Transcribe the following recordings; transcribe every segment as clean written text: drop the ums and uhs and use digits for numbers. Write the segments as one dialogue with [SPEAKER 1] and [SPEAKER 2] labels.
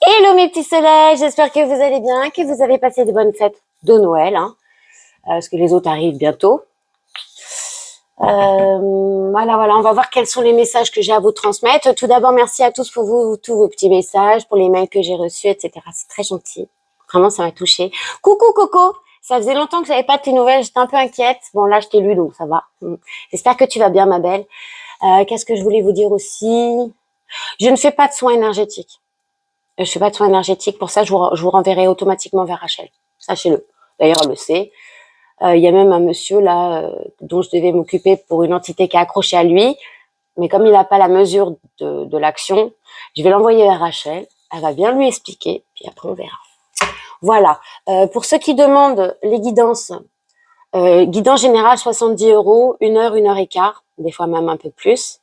[SPEAKER 1] Hello mes petits soleils, j'espère que vous allez bien, que vous avez passé de bonnes fêtes de Noël, parce que les autres arrivent bientôt. Voilà, on va voir quels sont les messages que j'ai à vous transmettre. Tout d'abord, merci à tous pour tous vos petits messages, pour les mails que j'ai reçus, etc. C'est très gentil. Vraiment, ça m'a touchée. Coucou Coco, ça faisait longtemps que j'avais pas de tes nouvelles, j'étais un peu inquiète. Bon là, je t'ai lu, donc ça va. J'espère que tu vas bien, ma belle. Qu'est-ce que je voulais vous dire aussi? Je ne fais pas de soins énergétiques. Je fais pas de soins énergétiques. Pour ça, je vous renverrai automatiquement vers Rachel. Sachez-le. D'ailleurs, elle le sait. Il y a même un monsieur là dont je devais m'occuper pour une entité qui est accrochée à lui. Mais comme il n'a pas la mesure de l'action, je vais l'envoyer vers Rachel. Elle va bien lui expliquer. Puis après, on verra. Voilà. Pour ceux qui demandent les guidances, guidance générale 70 €, 1 heure et quart, des fois même un peu plus.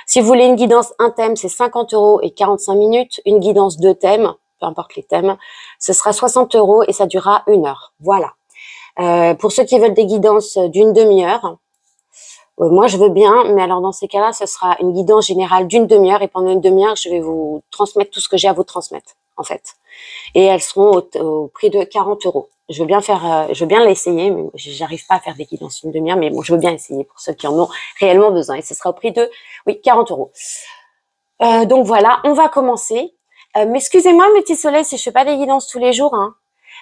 [SPEAKER 1] Si vous voulez une guidance un thème, c'est 50 € et 45 minutes. Une guidance 2 thèmes, peu importe les thèmes, ce sera 60 € et ça durera 1 heure. Voilà. Pour ceux qui veulent des guidances d'une demi-heure, moi je veux bien, mais alors dans ces cas-là, ce sera une guidance générale d'une demi-heure et pendant une demi-heure, je vais vous transmettre tout ce que j'ai à vous transmettre, en fait. Et elles seront au prix de 40 €. Je veux bien l'essayer, mais j'arrive pas à faire des guidances une demi-heure, mais bon, je veux bien essayer pour ceux qui en ont réellement besoin. Et ce sera au prix de, 40 €. Donc voilà, on va commencer. Mais excusez-moi, mes petits soleils, si je fais pas des guidances tous les jours, hein.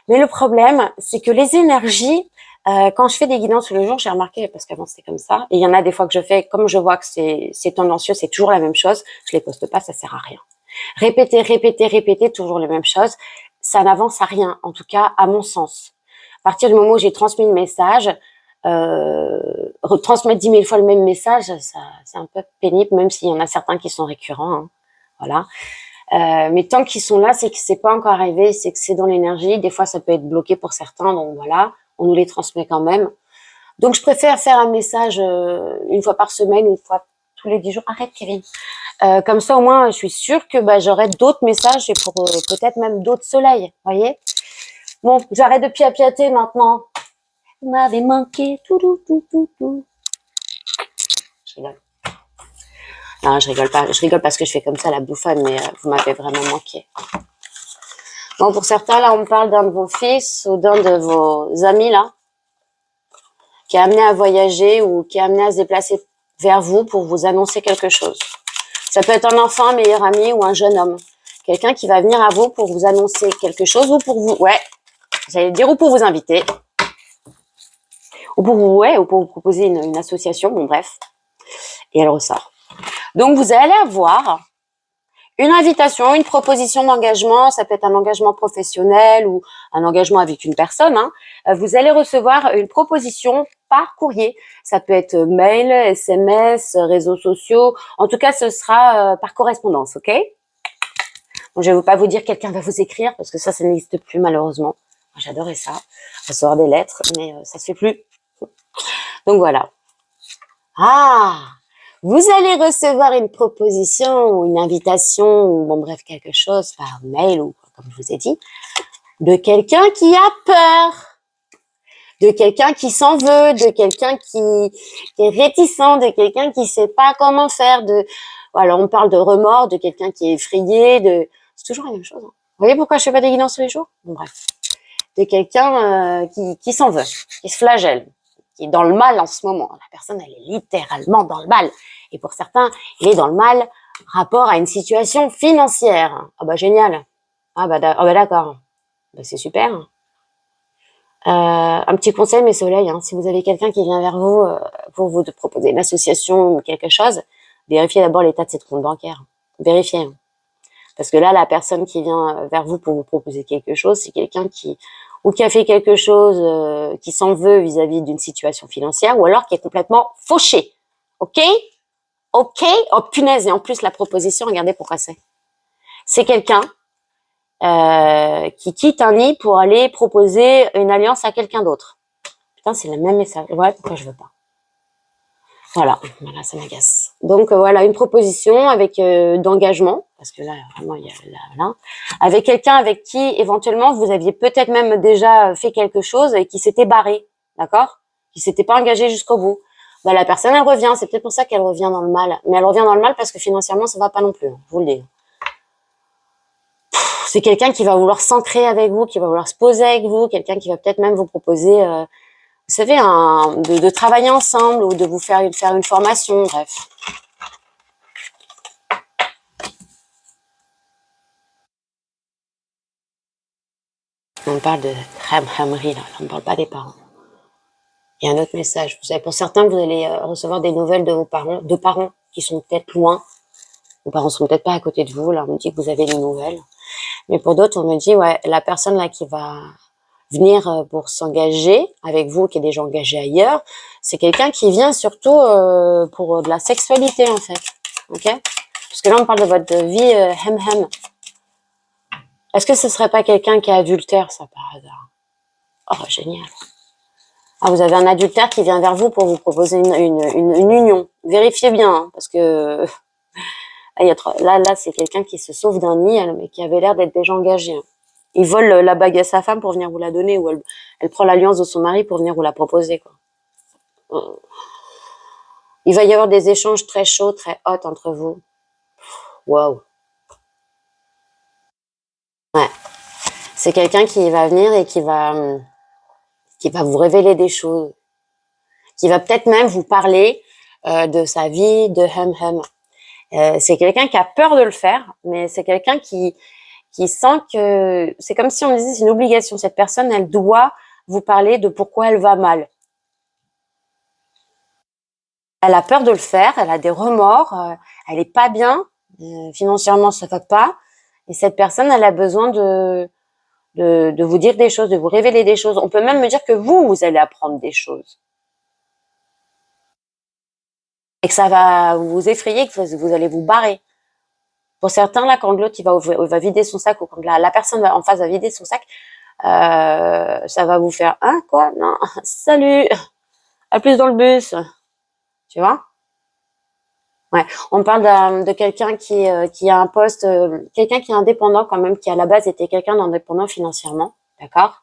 [SPEAKER 1] Mais le problème, c'est que les énergies, quand je fais des guidances tous les jours, j'ai remarqué, parce qu'avant c'était comme ça, et il y en a des fois que je fais, comme je vois que c'est tendancieux, c'est toujours la même chose, je les poste pas, ça sert à rien. Répéter toujours les mêmes choses, ça n'avance à rien, en tout cas à mon sens. À partir du moment où j'ai transmis le message, retransmettre 10 000 fois le même message, ça, c'est un peu pénible, même s'il y en a certains qui sont récurrents, hein. Voilà. Mais tant qu'ils sont là, c'est que c'est pas encore arrivé, c'est que c'est dans l'énergie. Des fois, ça peut être bloqué pour certains, donc voilà, on nous les transmet quand même. Donc, je préfère faire un message une fois par semaine, une fois tous les 10 jours. Arrête, Kevin. Comme ça, au moins, je suis sûre que j'aurai d'autres messages et pour peut-être même d'autres soleils, voyez. Bon, j'arrête de piapiater maintenant. Vous m'avez manqué, tout. Je rigole. Non, je rigole pas. Je rigole parce que je fais comme ça la bouffonne, mais vous m'avez vraiment manqué. Bon, pour certains, là, on me parle d'un de vos fils ou d'un de vos amis, là, qui est amené à voyager ou qui est amené à se déplacer vers vous pour vous annoncer quelque chose. Ça peut être un enfant, un meilleur ami ou un jeune homme. Quelqu'un qui va venir à vous pour vous annoncer quelque chose ou pour vous, j'allais dire, ou pour vous inviter. Ou pour vous proposer une association, bon, bref. Et elle ressort. Donc, vous allez avoir une invitation, une proposition d'engagement, ça peut être un engagement professionnel ou un engagement avec une personne, hein. Vous allez recevoir une proposition par courrier. Ça peut être mail, SMS, réseaux sociaux. En tout cas, ce sera par correspondance, ok? Bon, je ne vais pas vous dire quelqu'un va vous écrire parce que ça n'existe plus malheureusement. J'adorais ça, recevoir des lettres, mais ça se fait plus. Donc voilà. Ah! Vous allez recevoir une proposition ou une invitation ou bon bref quelque chose par mail ou comme je vous ai dit de quelqu'un qui a peur, de quelqu'un qui s'en veut, de quelqu'un qui est réticent, de quelqu'un qui sait pas comment faire. Alors on parle de remords, de quelqu'un qui est effrayé, c'est toujours la même chose. Hein. Vous voyez pourquoi je fais pas des guidances tous les jours? Bon bref, de quelqu'un qui s'en veut, qui se flagelle, qui est dans le mal en ce moment. La personne, elle est littéralement dans le mal. Et pour certains, il est dans le mal rapport à une situation financière. Ah bah génial. Ah bah d'accord. Bah, c'est super. Un petit conseil, mes soleils, hein, si vous avez quelqu'un qui vient vers vous pour vous proposer une association ou quelque chose, vérifiez d'abord l'état de ses comptes bancaires. Vérifiez. Hein. Parce que là, la personne qui vient vers vous pour vous proposer quelque chose, c'est quelqu'un qui a fait quelque chose qui s'en veut vis-à-vis d'une situation financière ou alors qui est complètement fauché. Ok? Ok? Oh punaise, et en plus la proposition, regardez pourquoi c'est. C'est quelqu'un qui quitte un nid pour aller proposer une alliance à quelqu'un d'autre. Putain, c'est le même message. Ouais, pourquoi je veux pas? Voilà, ça m'agace. Donc voilà, une proposition avec d'engagement, parce que là, vraiment, il y a là, avec quelqu'un avec qui éventuellement vous aviez peut-être même déjà fait quelque chose et qui s'était barré, d'accord? Qui s'était pas engagé jusqu'au bout. Bah, la personne, elle revient. C'est peut-être pour ça qu'elle revient dans le mal. Mais elle revient dans le mal parce que financièrement, ça va pas non plus. Hein, je vous le dis. C'est quelqu'un qui va vouloir s'ancrer avec vous, qui va vouloir se poser avec vous, quelqu'un qui va peut-être même vous proposer, vous savez, de travailler ensemble ou de vous faire une formation, bref. On parle de Hamri, là, on ne parle pas des parents. Il y a un autre message. Vous savez, pour certains, vous allez recevoir des nouvelles de vos parents qui sont peut-être loin. Vos parents sont peut-être pas à côté de vous, là, on me dit que vous avez des nouvelles. Mais pour d'autres, on me dit, ouais, la personne là qui va venir pour s'engager avec vous, qui est déjà engagé ailleurs, c'est quelqu'un qui vient surtout pour de la sexualité, en fait. Ok? Parce que là, on parle de votre vie hem-hem. Est-ce que ce serait pas quelqu'un qui est adultère, ça, par hasard? Oh, génial. Ah, vous avez un adultère qui vient vers vous pour vous proposer une union. Vérifiez bien, hein, parce que là, c'est quelqu'un qui se sauve d'un nid, mais qui avait l'air d'être déjà engagé. Hein. Il vole la bague à sa femme pour venir vous la donner, ou elle prend l'alliance de son mari pour venir vous la proposer, quoi. Il va y avoir des échanges très chauds, très hot entre vous. Waouh. Ouais. C'est quelqu'un qui va venir et qui va vous révéler des choses. Qui va peut-être même vous parler de sa vie, de hem-hem. C'est quelqu'un qui a peur de le faire, mais c'est quelqu'un qui sent que c'est comme si on disait c'est une obligation. Cette personne, elle doit vous parler de pourquoi elle va mal. Elle a peur de le faire, elle a des remords, elle est pas bien, financièrement ça va pas. Et cette personne, elle a besoin de vous dire des choses, de vous révéler des choses. On peut même me dire que vous allez apprendre des choses. Et que ça va vous effrayer, que vous allez vous barrer. Pour certains, là, quand l'autre il va vider son sac, ou quand la personne en face va vider son sac, ça va vous faire hein quoi? Non, salut, à plus dans le bus, tu vois? Ouais, on parle de quelqu'un qui a un poste, quelqu'un qui est indépendant quand même, qui à la base était quelqu'un d'indépendant financièrement, d'accord?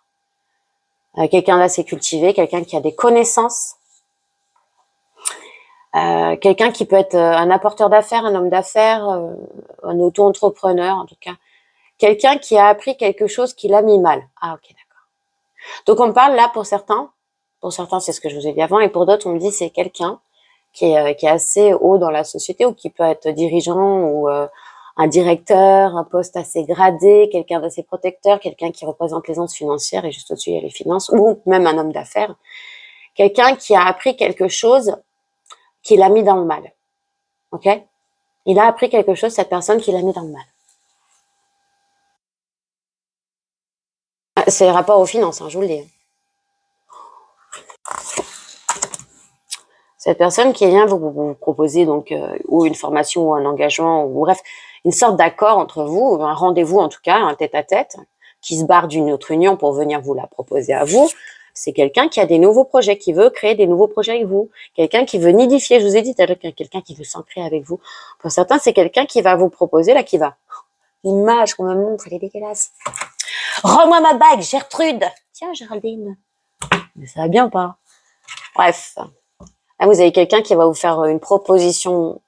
[SPEAKER 1] Quelqu'un d'assez cultivé, quelqu'un qui a des connaissances, quelqu'un qui peut être un apporteur d'affaires, un homme d'affaires, un auto-entrepreneur en tout cas. Quelqu'un qui a appris quelque chose qui l'a mis mal. Ah, ok, d'accord. Donc, on parle là pour certains, c'est ce que je vous ai dit avant, et pour d'autres, on me dit c'est quelqu'un qui est assez haut dans la société ou qui peut être dirigeant ou un directeur, un poste assez gradé, quelqu'un d'assez protecteur, quelqu'un qui représente l'aisance financière et juste au-dessus, il y a les finances, ou même un homme d'affaires. Quelqu'un qui a appris quelque chose qui l'a mis dans le mal. Ok? Il a appris quelque chose, cette personne, qui l'a mis dans le mal. C'est rapport aux finances, hein, je vous le dis. Cette personne qui vient vous proposer donc ou une formation ou un engagement ou bref une sorte d'accord entre vous, un rendez-vous en tout cas, un tête-à-tête, qui se barre d'une autre union pour venir vous la proposer à vous. C'est quelqu'un qui a des nouveaux projets, qui veut créer des nouveaux projets avec vous, quelqu'un qui veut nidifier. Je vous ai dit tout à l'heure, quelqu'un qui veut s'ancrer avec vous. Pour certains, c'est quelqu'un qui va vous proposer là, qui va. L'image qu'on me montre, elle est dégueulasse. Rends-moi ma bague, Gertrude. Tiens, Géraldine. Mais ça va bien ou pas? Bref. Là, vous avez quelqu'un qui va vous faire une proposition.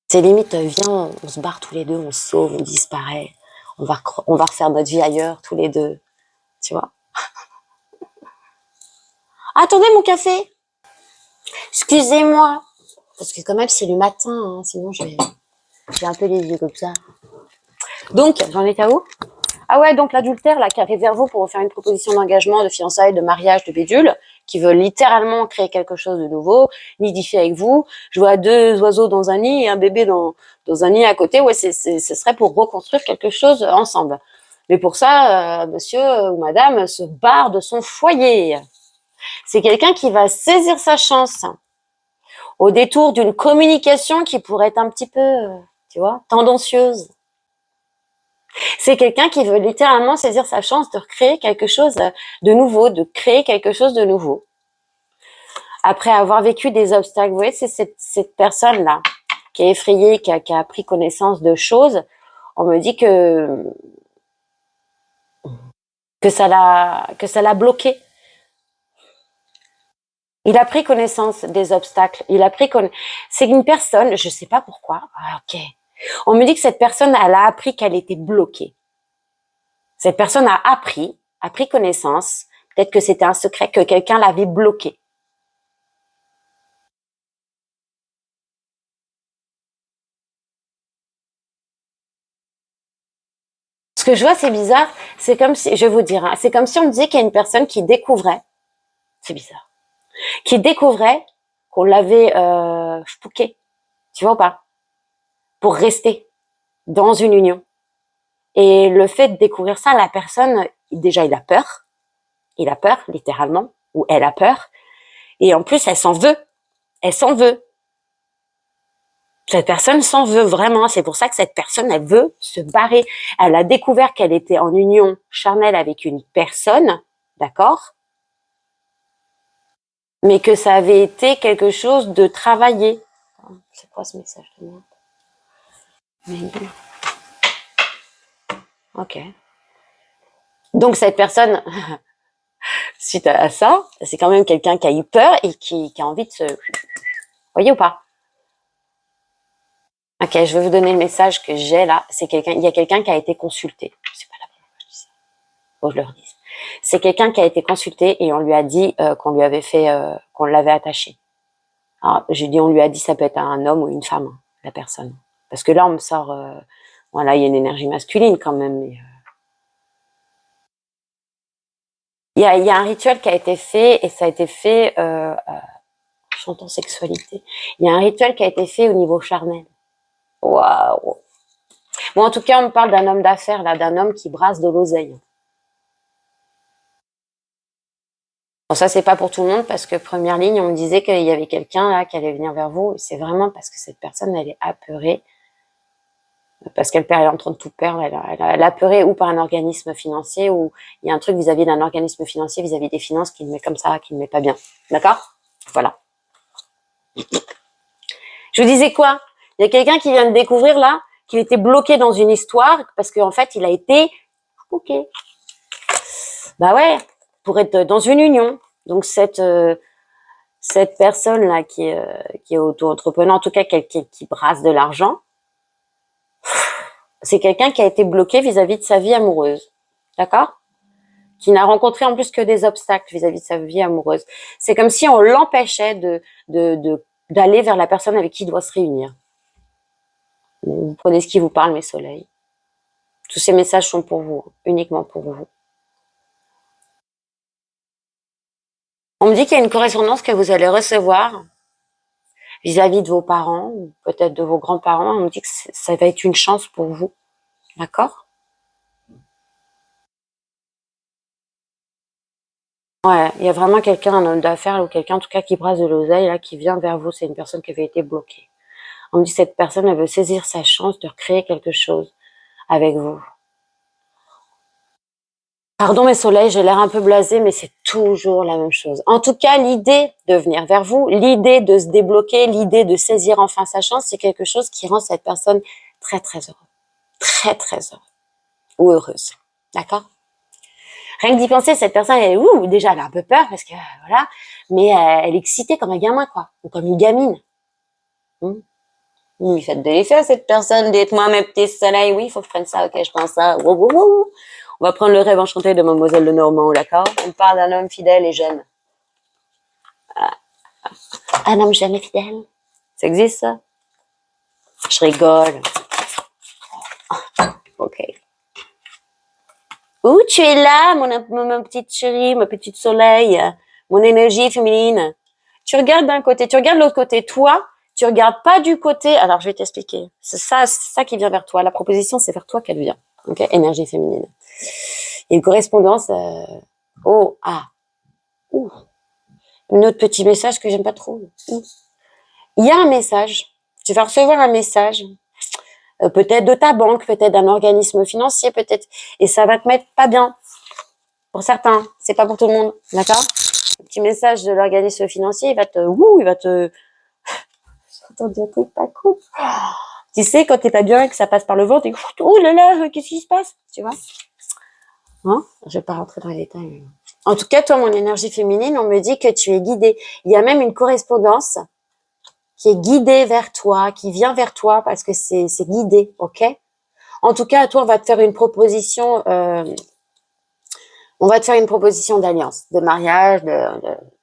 [SPEAKER 1] C'est limite, viens, on se barre tous les deux, on se sauve, on disparaît. On va refaire notre vie ailleurs, tous les deux. Tu vois? Attendez mon café! Excusez-moi! Parce que quand même, c'est le matin, hein, sinon j'ai un peu les yeux comme ça. Donc, j'en étais à où? Ah ouais, donc l'adultère, là, qui arrive vers vous pour vous faire une proposition d'engagement, de fiançailles, de mariage, de bidule, qui veut littéralement créer quelque chose de nouveau, nidifier avec vous. Je vois deux oiseaux dans un nid et un bébé dans un nid à côté. Ouais, ce serait pour reconstruire quelque chose ensemble. Mais pour ça, monsieur ou madame se barre de son foyer. C'est quelqu'un qui va saisir sa chance au détour d'une communication qui pourrait être un petit peu, tu vois, tendancieuse. C'est quelqu'un qui veut littéralement saisir sa chance de recréer quelque chose de nouveau, de créer quelque chose de nouveau. Après avoir vécu des obstacles, vous voyez, c'est cette personne-là qui est effrayée, qui a pris connaissance de choses. On me dit que ça l'a bloqué. Il a pris connaissance des obstacles. C'est une personne, je sais pas pourquoi. Ah, ok. On me dit que cette personne, elle a appris qu'elle était bloquée. Cette personne a pris connaissance, peut-être que c'était un secret, que quelqu'un l'avait bloquée. Ce que je vois, c'est bizarre, c'est comme si, je vais vous dire, hein, c'est comme si on me disait qu'il y a une personne qui découvrait, c'est bizarre, qui découvrait qu'on l'avait spooké, tu vois ou pas, pour rester dans une union. Et le fait de découvrir ça, la personne, déjà, il a peur, littéralement, ou elle a peur, et en plus, elle s'en veut. Cette personne s'en veut vraiment. C'est pour ça que cette personne, elle veut se barrer. Elle a découvert qu'elle était en union charnelle avec une personne, d'accord? Mais que ça avait été quelque chose de travaillé. C'est quoi ce message de merde? Ok. Donc cette personne, suite à ça, c'est quand même quelqu'un qui a eu peur et qui a envie de se... Voyez ou pas? Ok, je vais vous donner le message que j'ai là. Il y a quelqu'un qui a été consulté. C'est pas la première fois que je dis ça. Faut que je le redise. C'est quelqu'un qui a été consulté et on lui a dit qu'on lui avait fait, qu'on l'avait attaché. Alors, j'ai dit on lui a dit, ça peut être un homme ou une femme, hein, la personne. Parce que là, on me sort, voilà, il y a une énergie masculine quand même. Mais, il y a un rituel qui a été fait et ça a été fait, chantant sexualité. Il y a un rituel qui a été fait au niveau charnel. Waouh. Bon, en tout cas, on me parle d'un homme d'affaires, là, d'un homme qui brasse de l'oseille. Bon, ça, c'est pas pour tout le monde parce que première ligne, on me disait qu'il y avait quelqu'un là qui allait venir vers vous. Et c'est vraiment parce que cette personne, elle est apeurée. Parce qu'elle est en train de tout perdre. Elle est apeurée ou par un organisme financier ou il y a un truc vis-à-vis d'un organisme financier, vis-à-vis des finances qui le met comme ça, qui le met pas bien. D'accord? Voilà. Je vous disais quoi? Il y a quelqu'un qui vient de découvrir là qu'il était bloqué dans une histoire parce qu'en fait, il a été bloqué. Bah ouais, pour être dans une union. Donc cette personne là qui est auto-entrepreneur, en tout cas quelqu'un qui brasse de l'argent, c'est quelqu'un qui a été bloqué vis-à-vis de sa vie amoureuse. D'accord? Qui n'a rencontré en plus que des obstacles vis-à-vis de sa vie amoureuse. C'est comme si on l'empêchait d'aller vers la personne avec qui il doit se réunir. Vous prenez ce qui vous parle, mes soleils. Tous ces messages sont pour vous, uniquement pour vous. On me dit qu'il y a une correspondance que vous allez recevoir vis-à-vis de vos parents, ou peut-être de vos grands-parents. On me dit que ça va être une chance pour vous. D'accord? Ouais, il y a vraiment quelqu'un, un homme d'affaires ou quelqu'un en tout cas qui brasse de l'oseille là, qui vient vers vous. C'est une personne qui avait été bloquée. On me dit que cette personne, elle veut saisir sa chance de recréer quelque chose avec vous. Pardon mes soleils, j'ai l'air un peu blasée, mais c'est toujours la même chose. En tout cas, l'idée de venir vers vous, l'idée de se débloquer, l'idée de saisir enfin sa chance, c'est quelque chose qui rend cette personne très très heureuse. Très très heureuse. Ou heureuse. D'accord? Rien que d'y penser, cette personne, déjà elle a un peu peur parce que voilà, mais elle est excitée comme un gamin quoi, ou comme une gamine. Oui, faites de l'effet à cette personne, dites-moi mes petits soleils, oui, il faut que je prenne ça, ok, je prends ça, wow, wow, wow. On va prendre le rêve enchanté de Mademoiselle de Normand, d'accord? On parle d'un homme fidèle et jeune. Un homme jeune et fidèle? Ça existe, ça? Je rigole. Ok. Où tu es là, mon petite chérie, ma petite soleil, mon énergie féminine? Tu regardes d'un côté, tu regardes de l'autre côté. Toi, tu regardes pas du côté. Alors, je vais t'expliquer. C'est ça qui vient vers toi. La proposition, c'est vers toi qu'elle vient. Ok? Énergie féminine. Il y a une correspondance. Oh, ah. Ouh. Un autre petit message que j'aime pas trop. Ouh. Il y a un message. Tu vas recevoir un message. Peut-être de ta banque, peut-être d'un organisme financier, peut-être. Et ça va te mettre pas bien. Pour certains. C'est pas pour tout le monde. D'accord? Un petit message de l'organisme financier, il va te, attends, dire truc pas cool. Tu sais, quand t'es pas bien et que ça passe par le ventre, t'es, oh là là, qu'est-ce qui se passe? Tu vois? Hein? Je vais pas rentrer dans les détails. En tout cas, toi, mon énergie féminine, on me dit que tu es guidée. Il y a même une correspondance qui est guidé vers toi, qui vient vers toi parce que c'est guidé, ok? En tout cas, toi, on va te faire une proposition, d'alliance, de mariage,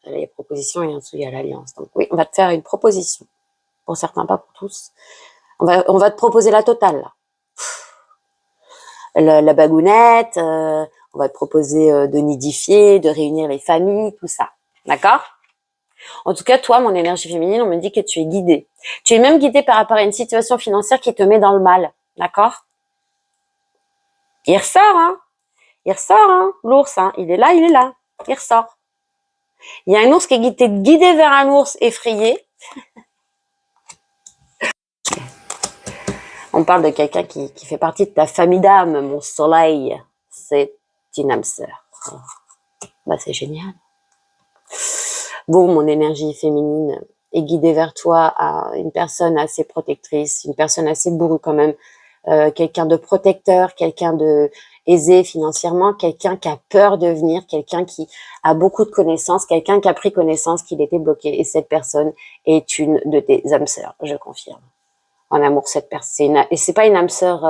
[SPEAKER 1] les propositions et en dessous il y a l'alliance. Donc oui, on va te faire une proposition. Pour certains, pas pour tous. On va te proposer la totale, là. La bagounette, on va te proposer de nidifier, de réunir les familles, tout ça. D'accord? En tout cas, toi, mon énergie féminine, on me dit que tu es guidée. Tu es même guidée par rapport à une situation financière qui te met dans le mal. D'accord? Il ressort, hein? Il ressort, hein? L'ours, hein? Il est là, il est là. Il ressort. Il y a un ours qui est guidé vers un ours effrayé. On parle de quelqu'un qui fait partie de ta famille d'âme, mon soleil. C'est une âme sœur. Bah, c'est génial. Bon, mon énergie féminine est guidée vers toi à une personne assez protectrice, une personne assez bourrue quand même, quelqu'un de protecteur, quelqu'un de aisé financièrement, quelqu'un qui a peur de venir, quelqu'un qui a beaucoup de connaissances, quelqu'un qui a pris connaissance qu'il était bloqué. Et cette personne est une de tes âmes sœurs, je confirme. En amour, cette personne, et c'est pas une âme sœur,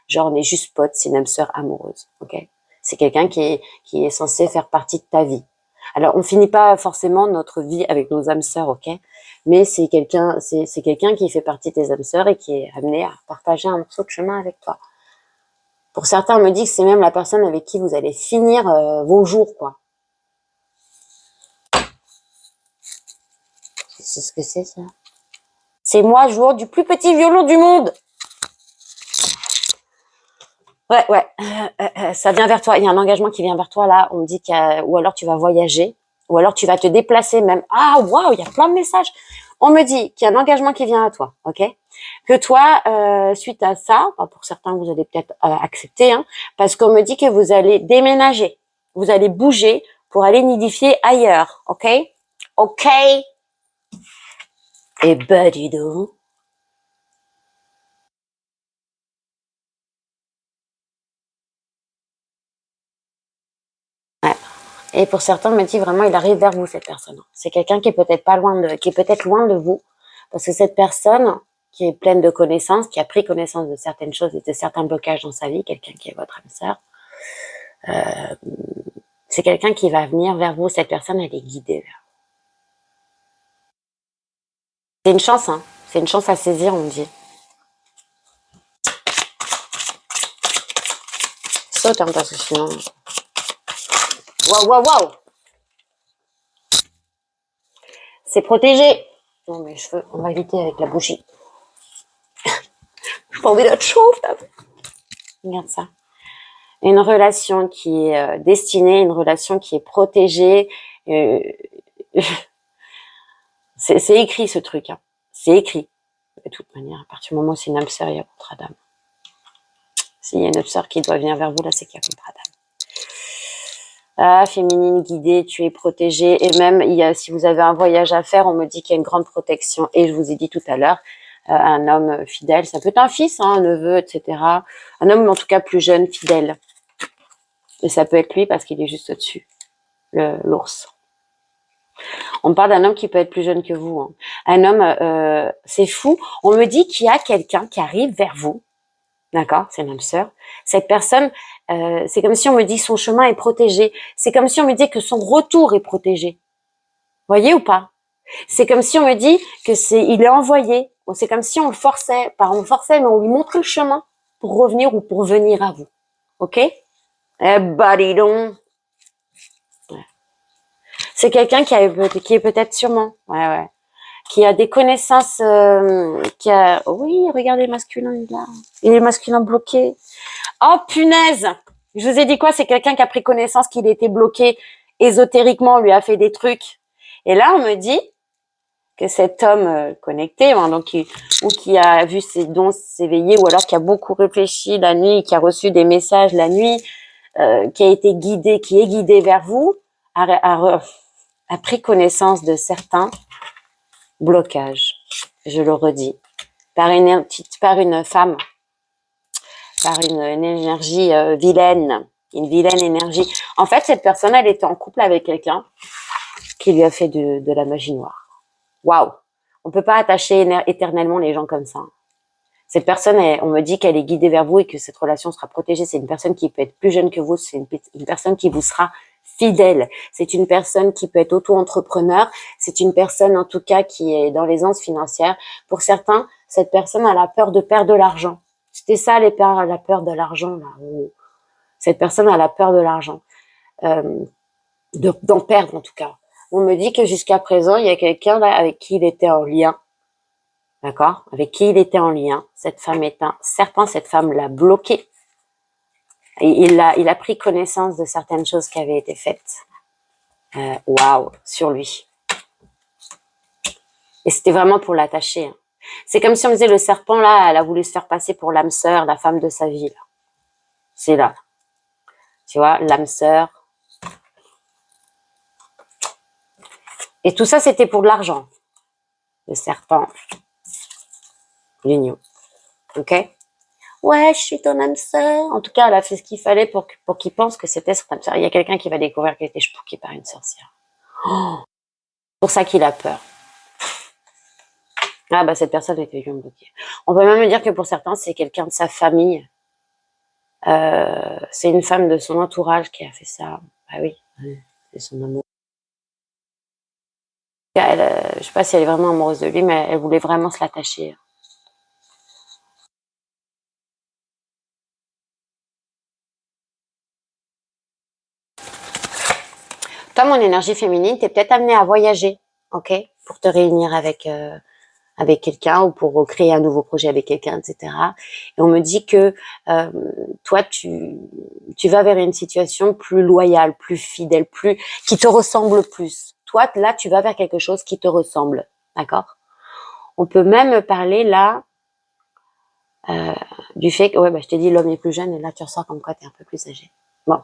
[SPEAKER 1] genre on est juste potes, c'est une âme sœur amoureuse, ok? C'est quelqu'un qui est censé faire partie de ta vie. Alors, on finit pas forcément notre vie avec nos âmes sœurs, ok? Mais c'est quelqu'un qui fait partie de tes âmes sœurs et qui est amené à partager un morceau de chemin avec toi. Pour certains, on me dit que c'est même la personne avec qui vous allez finir vos jours, quoi. C'est ce que c'est, ça? C'est moi, joueur du plus petit violon du monde. Ouais, ça vient vers toi. Il y a un engagement qui vient vers toi, là. On me dit ou alors tu vas voyager, ou alors tu vas te déplacer même. Ah, waouh, il y a plein de messages. On me dit qu'il y a un engagement qui vient à toi, ok? Que toi, suite à ça, pour certains, vous allez peut-être accepter, hein, parce qu'on me dit que vous allez déménager. Vous allez bouger pour aller nidifier ailleurs, ok? Ok? Et ben, dis donc. Et pour certains, on me dit vraiment, il arrive vers vous, cette personne. C'est quelqu'un qui est peut-être pas loin qui est peut-être loin de vous. Parce que cette personne, qui est pleine de connaissances, qui a pris connaissance de certaines choses et de certains blocages dans sa vie, quelqu'un qui est votre âme sœur, c'est quelqu'un qui va venir vers vous. Cette personne, elle est guidée vers vous. C'est une chance, hein. C'est une chance à saisir, on dit. Saute, hein, parce que sinon... Waouh. C'est protégé. Non, mes cheveux, on va éviter avec la bougie. J'ai pas envie d'être chauve, là. Regarde ça. Une relation qui est destinée, une relation qui est protégée. C'est écrit, ce truc. Hein. C'est écrit. De toute manière, à partir du moment où c'est une âme sœur, il y a contrat d'âme. S'il y a une âme sœur qui doit venir vers vous, là, c'est qu'il y a contrat d'âme. Ah, féminine guidée, tu es protégée. Et même, si vous avez un voyage à faire, on me dit qu'il y a une grande protection. Et je vous ai dit tout à l'heure, un homme fidèle, ça peut être un fils, hein, un neveu, etc. Un homme, en tout cas, plus jeune, fidèle. Et ça peut être lui parce qu'il est juste au-dessus, l'ours. On parle d'un homme qui peut être plus jeune que vous. Hein. Un homme, c'est fou. On me dit qu'il y a quelqu'un qui arrive vers vous. D'accord, c'est une âme sœur. Cette personne, c'est comme si on me dit que son chemin est protégé. C'est comme si on me dit que son retour est protégé. Voyez ou pas? C'est comme si on me dit il est envoyé. C'est comme si on le forçait. Pas on le forçait, mais on lui montrait le chemin pour revenir ou pour venir à vous. Ok? Eh bah dis donc. Ouais. C'est quelqu'un qui est peut-être sûrement. Ouais. Qui a des connaissances, oui, regardez, masculin, il est là. Il est masculin bloqué. Oh, punaise! Je vous ai dit quoi? C'est quelqu'un qui a pris connaissance qu'il était bloqué ésotériquement, on lui a fait des trucs. Et là, on me dit que cet homme connecté, hein, donc qui a vu ses dons s'éveiller, ou alors qui a beaucoup réfléchi la nuit, qui a reçu des messages la nuit, qui a été guidé, qui est guidé vers vous, a pris connaissance de certains blocage, je le redis, par une femme, par une énergie vilaine, une vilaine énergie. En fait, cette personne, elle était en couple avec quelqu'un qui lui a fait de la magie noire. Waouh! On peut pas attacher éternellement les gens comme ça. Cette personne, on me dit qu'elle est guidée vers vous et que cette relation sera protégée. C'est une personne qui peut être plus jeune que vous. C'est une personne qui vous sera fidèle. C'est une personne qui peut être auto-entrepreneur. C'est une personne, en tout cas, qui est dans l'aisance financière. Pour certains, cette personne a la peur de perdre de l'argent. C'était ça, la peur de l'argent, là. Cette personne a la peur de l'argent. D'en perdre, en tout cas. On me dit que jusqu'à présent, il y a quelqu'un là avec qui il était en lien. D'accord? Avec qui il était en lien. Cette femme est un serpent. Cette femme l'a bloqué. Et il a pris connaissance de certaines choses qui avaient été faites. Waouh, sur lui. Et c'était vraiment pour l'attacher. Hein. C'est comme si on disait le serpent là, elle a voulu se faire passer pour l'âme sœur, la femme de sa vie. Là. C'est là. Tu vois, l'âme sœur. Et tout ça, c'était pour de l'argent. Le serpent. L'union. Ok? Ouais, je suis ton âme sœur. En tout cas, elle a fait ce qu'il fallait pour qu'il pense que c'était son âme sœur. Il y a quelqu'un qui va découvrir qu'il était spooké par une sorcière. Oh, c'est pour ça qu'il a peur. Ah bah cette personne était bien bloquée. On peut même dire que pour certains, c'est quelqu'un de sa famille. C'est une femme de son entourage qui a fait ça. Bah oui, c'est son amour. Je sais pas si elle est vraiment amoureuse de lui, mais elle voulait vraiment se l'attacher. Toi, mon énergie féminine, t'es peut-être amenée à voyager, ok, pour te réunir avec quelqu'un ou pour créer un nouveau projet avec quelqu'un, etc. Et on me dit que toi, tu vas vers une situation plus loyale, plus fidèle, qui te ressemble plus. Toi, là, tu vas vers quelque chose qui te ressemble, d'accord? On peut même parler là du fait que, ouais, bah, je t'ai dit l'homme est plus jeune et là, tu ressors comme quoi t'es un peu plus âgé. Bon.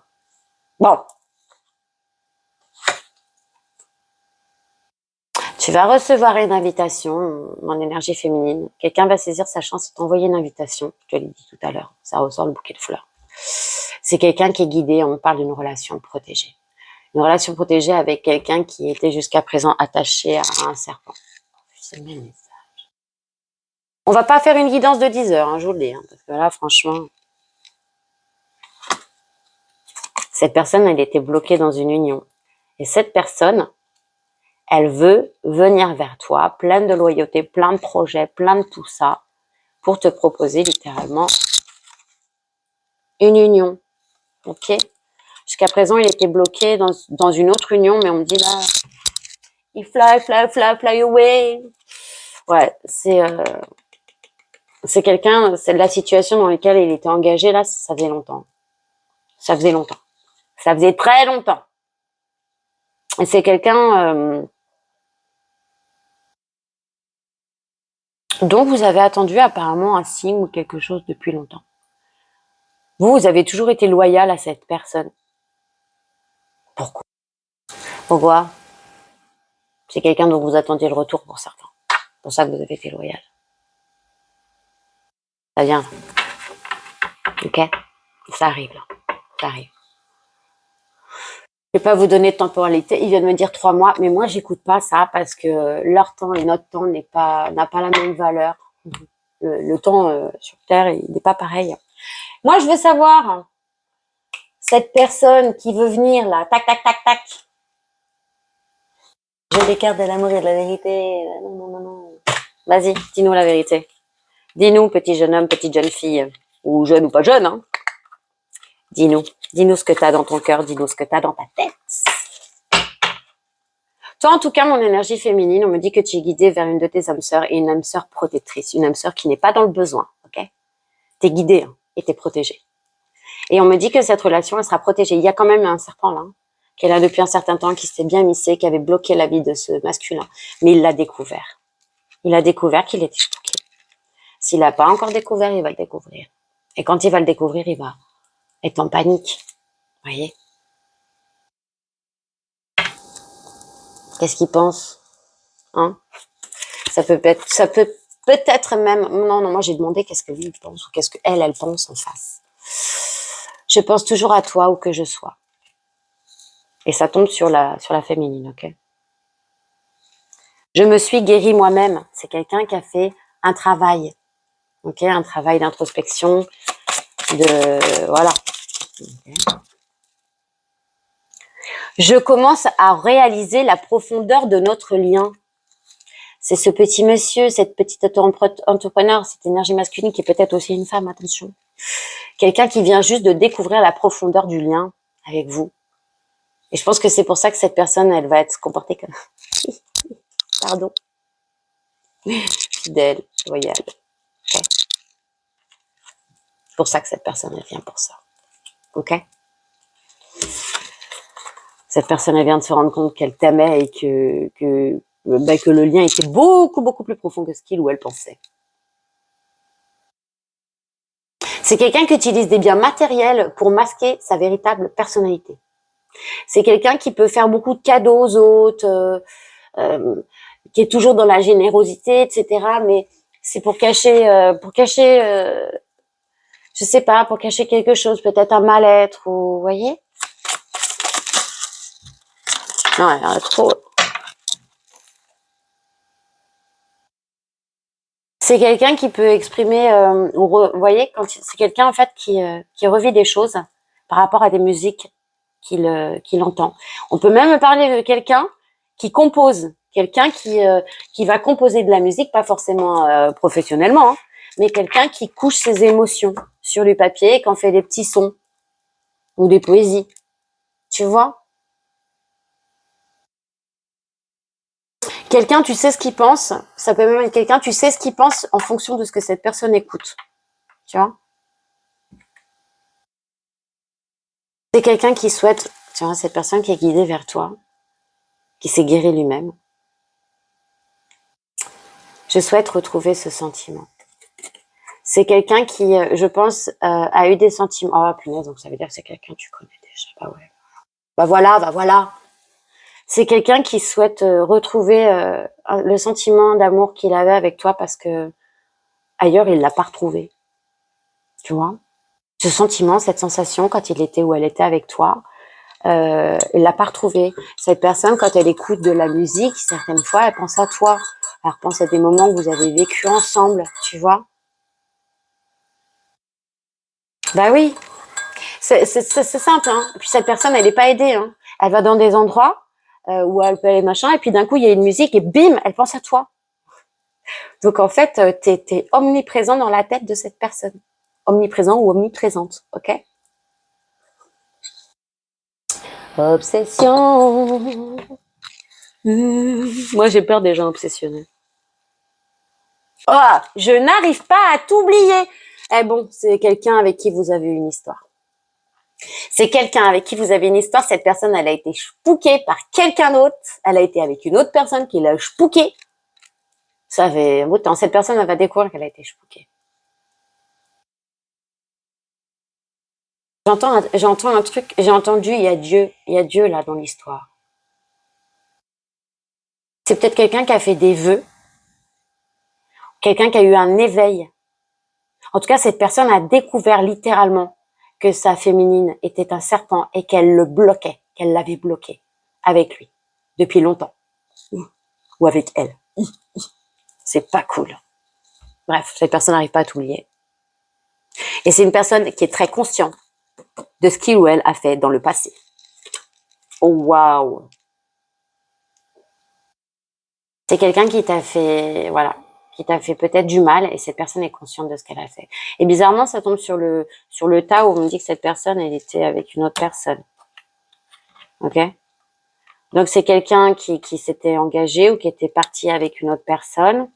[SPEAKER 1] Tu vas recevoir une invitation en énergie féminine. Quelqu'un va saisir sa chance et t'envoyer une invitation. Je te l'ai dit tout à l'heure. Ça ressort le bouquet de fleurs. C'est quelqu'un qui est guidé. On parle d'une relation protégée. Une relation protégée avec quelqu'un qui était jusqu'à présent attaché à un serpent. C'est le même message. On va pas faire une guidance de 10 heures, hein, je vous le dis. Hein, parce que là, franchement, cette personne, elle était bloquée dans une union. Et cette personne, elle veut venir vers toi, pleine de loyauté, plein de projets, plein de tout ça, pour te proposer littéralement une union. Ok? Jusqu'à présent, il était bloqué dans une autre union, mais on me dit là, il fly away. Ouais, c'est quelqu'un, c'est la situation dans laquelle il était engagé là, ça faisait longtemps. Ça faisait longtemps. Ça faisait très longtemps. Et c'est quelqu'un dont vous avez attendu apparemment un signe ou quelque chose depuis longtemps. Vous avez toujours été loyal à cette personne. Pourquoi? Pourquoi? C'est quelqu'un dont vous attendiez le retour pour certains. C'est pour ça que vous avez été loyal. Ça vient. Ok? Ça arrive là. Ça arrive. Je vais pas vous donner de temporalité. Il vient de me dire 3 mois, mais moi j'écoute pas ça parce que leur temps et notre temps n'a pas la même valeur. Le temps sur Terre, il n'est pas pareil. Moi, je veux savoir cette personne qui veut venir là, tac tac tac tac. Je l'écarte de l'amour et de la vérité. Non. Vas-y, dis-nous la vérité. Dis-nous, petit jeune homme, petite jeune fille, ou jeune ou pas jeune, hein. Dis-nous ce que t'as dans ton cœur, dis-nous ce que t'as dans ta tête. Toi, en tout cas, mon énergie féminine, on me dit que tu es guidée vers une de tes âmes sœurs et une âme sœur protectrice, une âme sœur qui n'est pas dans le besoin, ok? T'es guidée hein, et t'es protégée. Et on me dit que cette relation, elle sera protégée. Il y a quand même un serpent là, qui est là depuis un certain temps, qui s'était bien missé, qui avait bloqué la vie de ce masculin. Mais il l'a découvert. Il a découvert qu'il était bloqué. S'il n'a pas encore découvert, il va le découvrir. Et quand il va le découvrir, il va être en panique. Vous voyez? Qu'est-ce qu'il pense? Hein? Ça peut peut-être même... Non, moi j'ai demandé qu'est-ce que lui il pense ou qu'est-ce qu'elle, elle pense en face. Je pense toujours à toi où que je sois. Et ça tombe sur la féminine, ok? Je me suis guérie moi-même. C'est quelqu'un qui a fait un travail. Ok, un travail d'introspection, voilà. Okay. Je commence à réaliser la profondeur de notre lien. C'est ce petit monsieur, cette petite entrepreneur, cette énergie masculine qui est peut-être aussi une femme, attention. Quelqu'un qui vient juste de découvrir la profondeur du lien avec vous. Et je pense que c'est pour ça que cette personne, elle va être comportée comme... Pardon. Fidèle, loyale. Okay. C'est pour ça que cette personne, elle vient pour ça. Ok? Cette personne, elle vient de se rendre compte qu'elle t'aimait et que le lien était beaucoup, beaucoup plus profond que ce qu'il ou elle pensait. C'est quelqu'un qui utilise des biens matériels pour masquer sa véritable personnalité. C'est quelqu'un qui peut faire beaucoup de cadeaux aux autres, qui est toujours dans la générosité, etc. Mais c'est pour cacher, je sais pas, pour cacher quelque chose, peut-être un mal-être, ou vous voyez. Non, il y a trop. C'est quelqu'un qui peut exprimer, vous voyez, quand c'est quelqu'un en fait qui revit des choses par rapport à des musiques qu'il entend. On peut même parler de quelqu'un qui compose, quelqu'un qui va composer de la musique, pas forcément professionnellement, hein, mais quelqu'un qui couche ses émotions sur le papier et qui en fait des petits sons ou des poésies. Tu vois? Quelqu'un, tu sais ce qu'il pense, ça peut même être quelqu'un, tu sais ce qu'il pense en fonction de ce que cette personne écoute. Tu vois? C'est quelqu'un qui souhaite, tu vois, cette personne qui est guidée vers toi, qui s'est guéri lui-même. Je souhaite retrouver ce sentiment. C'est quelqu'un qui, je pense, a eu des sentiments. Oh, punaise, donc ça veut dire que c'est quelqu'un que tu connais déjà. Bah ouais. Bah voilà. C'est quelqu'un qui souhaite retrouver le sentiment d'amour qu'il avait avec toi parce que ailleurs, il l'a pas retrouvé. Tu vois? Ce sentiment, cette sensation, quand il était ou elle était avec toi, il l'a pas retrouvé. Cette personne, quand elle écoute de la musique, certaines fois, elle pense à toi. Elle repense à des moments que vous avez vécu ensemble, tu vois? Bah oui, c'est simple, hein. Et puis cette personne, elle n'est pas aidée, hein. Elle va dans des endroits où elle peut aller machin, et puis d'un coup, il y a une musique et bim, elle pense à toi. Donc en fait, t'es omniprésent dans la tête de cette personne. Omniprésent ou omniprésente, ok? Obsession. Moi, j'ai peur des gens obsessionnels. Oh, je n'arrive pas à t'oublier. Eh bon, c'est quelqu'un avec qui vous avez une histoire. C'est quelqu'un avec qui vous avez une histoire. Cette personne, elle a été spookée par quelqu'un d'autre. Elle a été avec une autre personne qui l'a spookée. Ça fait autant. Cette personne, elle va découvrir qu'elle a été spookée. J'entends un truc. J'ai entendu, il y a Dieu là dans l'histoire. C'est peut-être quelqu'un qui a fait des vœux. Quelqu'un qui a eu un éveil. En tout cas, cette personne a découvert littéralement que sa féminine était un serpent et qu'elle le bloquait, qu'elle l'avait bloqué avec lui depuis longtemps. Ou avec elle. C'est pas cool. Bref, cette personne n'arrive pas à t'oublier. Et c'est une personne qui est très consciente de ce qu'il ou elle a fait dans le passé. Oh waouh! C'est quelqu'un qui t'a fait, voilà, qui t'a fait peut-être du mal et cette personne est consciente de ce qu'elle a fait. Et bizarrement, ça tombe sur le tas où on me dit que cette personne, elle était avec une autre personne. Ok? Donc c'est quelqu'un qui s'était engagé ou qui était parti avec une autre personne,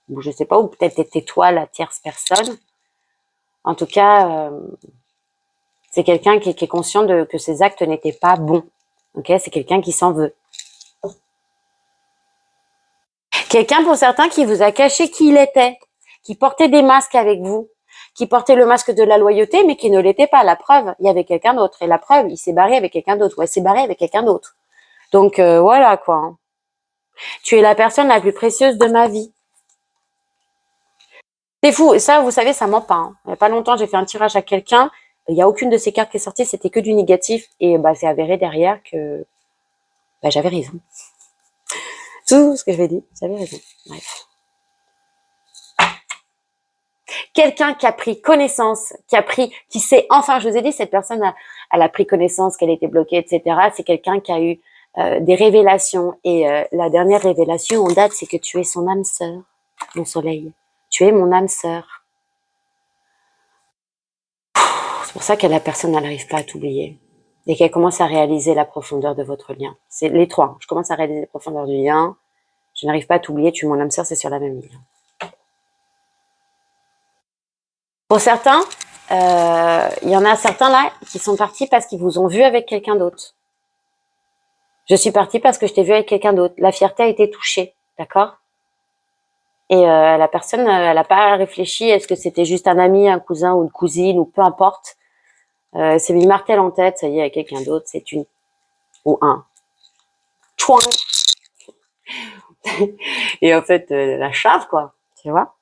[SPEAKER 1] ou je sais pas, ou peut-être était toi la tierce personne. En tout cas, c'est quelqu'un qui est conscient que ses actes n'étaient pas bons. Ok, c'est quelqu'un qui s'en veut. Quelqu'un pour certains qui vous a caché qui il était, qui portait des masques avec vous, qui portait le masque de la loyauté, mais qui ne l'était pas. La preuve, il y avait quelqu'un d'autre. Et la preuve, il s'est barré avec quelqu'un d'autre. Ou elle s'est barrée avec quelqu'un d'autre. Donc voilà quoi. Tu es la personne la plus précieuse de ma vie. C'est fou, ça, vous savez, ça ment pas. Hein. Il n'y a pas longtemps, j'ai fait un tirage à quelqu'un. Il n'y a aucune de ces cartes qui est sortie, c'était que du négatif. Et bah, c'est avéré derrière que bah, j'avais raison. Tout ce que je vais dire, j'avais raison. Bref. Quelqu'un qui a pris connaissance, qui sait, enfin, je vous ai dit, cette personne elle a pris connaissance qu'elle était bloquée, etc. C'est quelqu'un qui a eu des révélations. Et la dernière révélation en date, c'est que tu es son âme sœur, mon soleil. Tu es mon âme sœur. C'est pour ça que la personne, elle n'arrive pas à t'oublier. Et qu'elle commence à réaliser la profondeur de votre lien. C'est les trois. Je commence à réaliser la profondeur du lien. Je n'arrive pas à t'oublier, tu es mon âme sœur, c'est sur la même ligne. Pour certains, il y en a certains là qui sont partis parce qu'ils vous ont vu avec quelqu'un d'autre. Je suis partie parce que je t'ai vu avec quelqu'un d'autre. La fierté a été touchée, d'accord? Et la personne, elle n'a pas réfléchi, est-ce que c'était juste un ami, un cousin ou une cousine, ou peu importe. C'est mis martel en tête, ça y est, avec quelqu'un d'autre, c'est une ou un. Chouin. Et en fait, la chave, quoi, tu vois?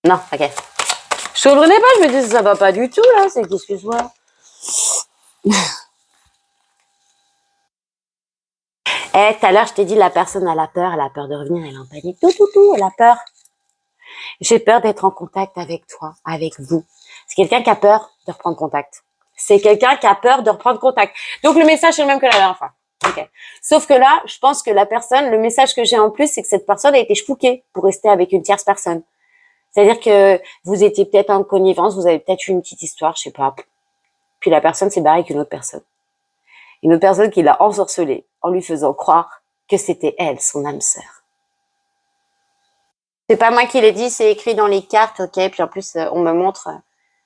[SPEAKER 1] Non, ok. Je comprenais pas, je me disais, ça va pas du tout, là, c'est qu'est-ce que je vois? Tout à l'heure, je t'ai dit, la personne a elle a peur de revenir, elle est en panique, tout, elle a peur. J'ai peur d'être en contact avec toi, avec vous. C'est quelqu'un qui a peur de reprendre contact. C'est quelqu'un qui a peur de reprendre contact. Donc, le message est le même que la dernière fois. Okay. Sauf que là, je pense que la personne, le message que j'ai en plus, c'est que cette personne a été chpouquée pour rester avec une tierce personne. C'est-à-dire que vous étiez peut-être en connivence, vous avez peut-être eu une petite histoire, je sais pas. Puis la personne s'est barrée avec une autre personne. Une autre personne qui l'a ensorcelée en lui faisant croire que c'était elle, son âme sœur. C'est pas moi qui l'ai dit, c'est écrit dans les cartes, ok. Puis en plus, on me montre,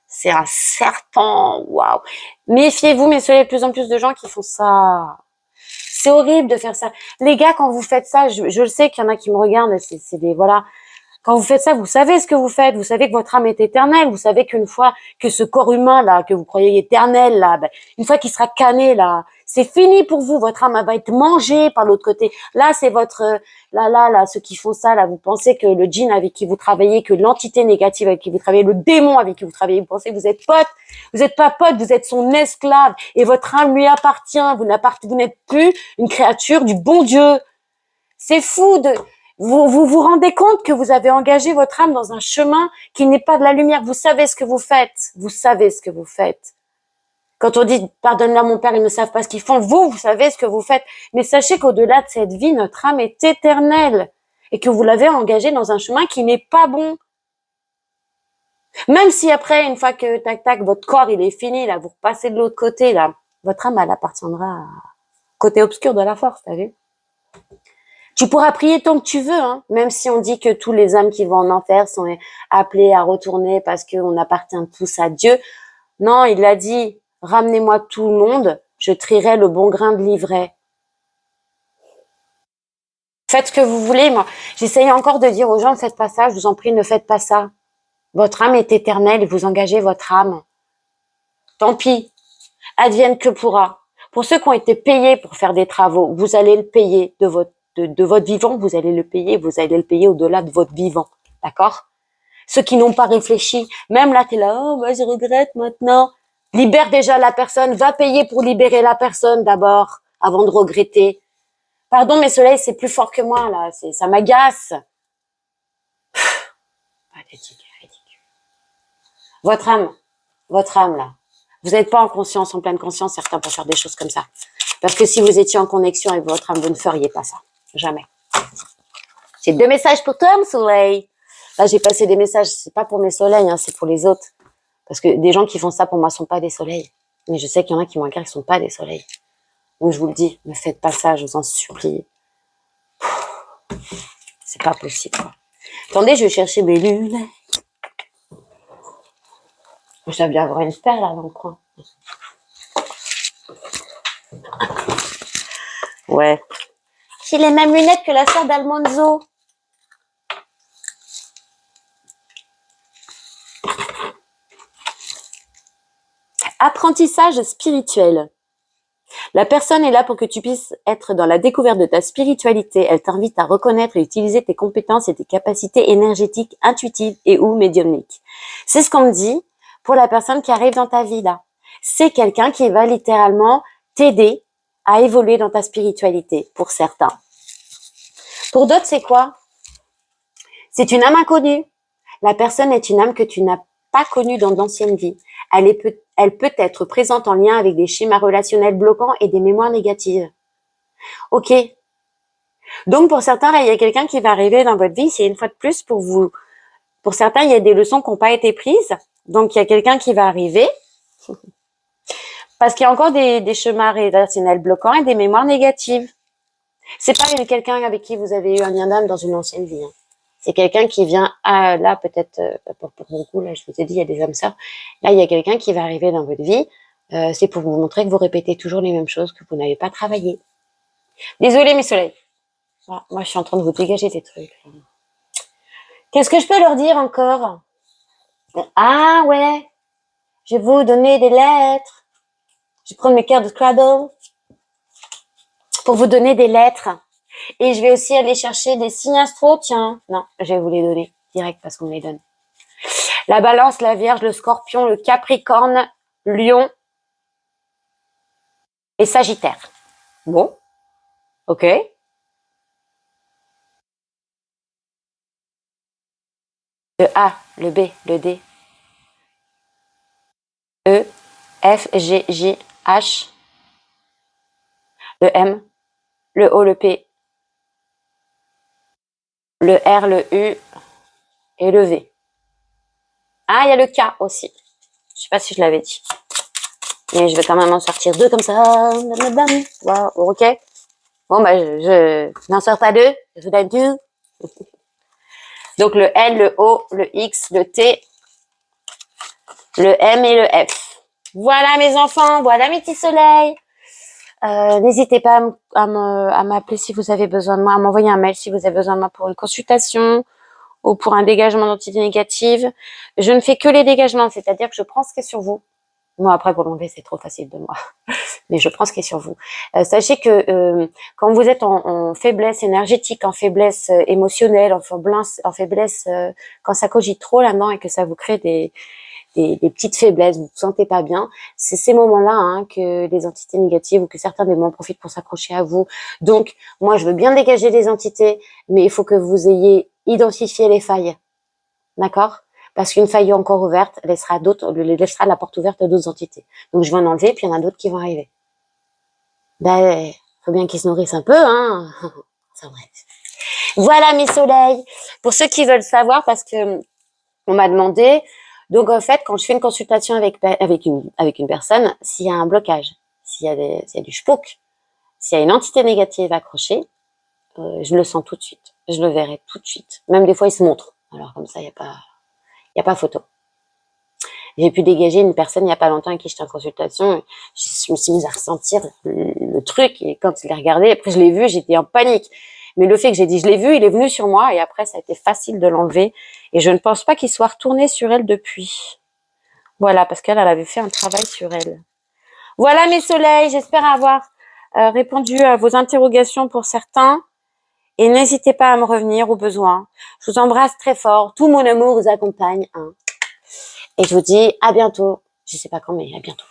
[SPEAKER 1] c'est un serpent, waouh. Méfiez-vous, mais il y a de plus en plus de gens qui font ça. C'est horrible de faire ça. Les gars, quand vous faites ça, je le sais qu'il y en a qui me regardent, c'est des, voilà. Quand vous faites ça, vous savez ce que vous faites. Vous savez que votre âme est éternelle. Vous savez qu'une fois que ce corps humain, là, que vous croyez éternel, là, ben, une fois qu'il sera cané, là, c'est fini pour vous. Votre âme, elle va être mangée par l'autre côté. Là, c'est votre, là, ceux qui font ça, là, vous pensez que le djinn avec qui vous travaillez, que l'entité négative avec qui vous travaillez, le démon avec qui vous travaillez, vous pensez que vous êtes pote. Vous n'êtes pas pote, vous êtes son esclave. Et votre âme lui appartient. Vous n'êtes plus une créature du bon Dieu. C'est fou de, vous rendez compte que vous avez engagé votre âme dans un chemin qui n'est pas de la lumière. Vous savez ce que vous faites. Vous savez ce que vous faites. Quand on dit, pardonne-leur mon père, ils ne savent pas ce qu'ils font. Vous savez ce que vous faites. Mais sachez qu'au-delà de cette vie, notre âme est éternelle. Et que vous l'avez engagée dans un chemin qui n'est pas bon. Même si après, une fois que tac, votre corps, il est fini, là, vous repassez de l'autre côté, là, votre âme, elle appartiendra au côté obscur de la force, t'as vu? Tu pourras prier tant que tu veux, hein, même si on dit que tous les âmes qui vont en enfer sont appelés à retourner parce qu'on appartient tous à Dieu. Non, il a dit, ramenez-moi tout le monde, je trierai le bon grain de l'ivraie. Faites ce que vous voulez, moi. J'essaye encore de dire aux gens, ne faites pas ça, je vous en prie, ne faites pas ça. Votre âme est éternelle et vous engagez votre âme. Tant pis, advienne que pourra. Pour ceux qui ont été payés pour faire des travaux, vous allez le payer de votre vivant, vous allez le payer au-delà de votre vivant, d'accord? Ceux qui n'ont pas réfléchi, même là, t'es là, oh, bah, je regrette maintenant. Libère déjà la personne, va payer pour libérer la personne d'abord, avant de regretter. Pardon, mais soleil, c'est plus fort que moi, là, ça m'agace. Pathétique, ridicule. Votre âme, là. Vous n'êtes pas en conscience, en pleine conscience, certains pour faire des choses comme ça. Parce que si vous étiez en connexion avec votre âme, vous ne feriez pas ça. Jamais. J'ai 2 messages pour toi, mon soleil. Là, j'ai passé des messages, c'est pas pour mes soleils, hein, c'est pour les autres. Parce que des gens qui font ça, pour moi, sont pas des soleils. Mais je sais qu'il y en a qui m'ont qui sont pas des soleils. Donc, je vous le dis, ne faites pas ça, je vous en supplie. C'est pas possible, quoi. Attendez, je vais chercher mes lunettes. Je dois bien avoir une paire, là, dans le coin. Ouais. J'ai les mêmes lunettes que la sœur d'Almanzo. Apprentissage spirituel. La personne est là pour que tu puisses être dans la découverte de ta spiritualité. Elle t'invite à reconnaître et utiliser tes compétences et tes capacités énergétiques, intuitives et ou médiumniques. C'est ce qu'on me dit pour la personne qui arrive dans ta vie là. c'est quelqu'un qui va littéralement t'aider à évoluer dans ta spiritualité, pour certains. Pour d'autres, c'est quoi? C'est une âme inconnue. La personne est une âme que tu n'as pas connue dans d'anciennes vies. Elle peut être présente en lien avec des schémas relationnels bloquants et des mémoires négatives. Ok. Donc, pour certains, là, il y a quelqu'un qui va arriver dans votre vie. C'est une fois de plus pour vous. Pour certains, il y a des leçons qui n'ont pas été prises. Donc, il y a quelqu'un qui va arriver. Parce qu'il y a encore des schémas relationnels bloquants et des mémoires négatives. C'est pas quelqu'un avec qui vous avez eu un lien d'âme dans une ancienne vie. Hein. C'est quelqu'un qui vient là, peut-être, pour mon coup, là, je vous ai dit, il y a des âmes sœurs. Là, il y a quelqu'un qui va arriver dans votre vie. C'est pour vous montrer que vous répétez toujours les mêmes choses, que vous n'avez pas travaillé. Désolée, mes soleils. Ah, moi, je suis en train de vous dégager des trucs. Qu'est-ce que je peux leur dire encore? Ah ouais, je vais vous donner des lettres. Je vais prendre mes cartes de Scrabble pour vous donner des lettres. Et je vais aussi aller chercher des signes astro. Tiens, non, je vais vous les donner direct parce qu'on me les donne. La Balance, la Vierge, le Scorpion, le Capricorne, Lion et Sagittaire. Bon, ok. Le A, le B, le D, E, F, G, J, H, le M, le O, le P, le R, le U et le V. Ah, il y a le K aussi. Je sais pas si je l'avais dit. Mais je vais quand même en sortir deux comme ça. Wow, ok. Bon, bah, je n'en sors pas deux. Je vous donne deux. Donc, le L, le O, le X, le T, le M et le F. Voilà, mes enfants. Voilà, mes petits soleils. N'hésitez pas à m'appeler si vous avez besoin de moi, à m'envoyer un mail si vous avez besoin de moi pour une consultation ou pour un dégagement d'entités négatives. Je ne fais que les dégagements, c'est-à-dire que je prends ce qui est sur vous. Moi, après, pour l'enlever, c'est trop facile de moi. Mais je prends ce qui est sur vous. Sachez que quand vous êtes en faiblesse énergétique, en faiblesse émotionnelle, en faiblesse quand ça cogite trop là-dedans et que ça vous crée des petites faiblesses, vous vous sentez pas bien, c'est ces moments-là hein, que les entités négatives ou que certains démons profitent pour s'accrocher à vous. Donc, moi, je veux bien dégager les entités, mais il faut que vous ayez identifié les failles. D'accord? Parce qu'une faille encore ouverte laissera la porte ouverte à d'autres entités. Donc, je vais en enlever, puis il y en a d'autres qui vont arriver. Ben, faut bien qu'ils se nourrissent un peu, hein. C'est vrai. Voilà, mes soleils. Pour ceux qui veulent savoir, parce que on m'a demandé, donc en fait, quand je fais une consultation avec une personne, s'il y a un blocage, s'il y a du spook, s'il y a une entité négative accrochée, je le sens tout de suite. Je le verrai tout de suite. Même des fois, il se montre. Alors comme ça, il y a pas photo. J'ai pu dégager une personne il y a pas longtemps avec qui j'étais en consultation. Je me suis mise à ressentir le truc et quand je l'ai regardé, après je l'ai vu, j'étais en panique. Mais le fait que j'ai dit je l'ai vu, il est venu sur moi et après ça a été facile de l'enlever. Et je ne pense pas qu'il soit retourné sur elle depuis. Voilà, parce qu'elle avait fait un travail sur elle. Voilà mes soleils, j'espère avoir répondu à vos interrogations pour certains. Et n'hésitez pas à me revenir au besoin. Je vous embrasse très fort. Tout mon amour vous accompagne. Hein. Et je vous dis à bientôt. Je sais pas quand, mais à bientôt.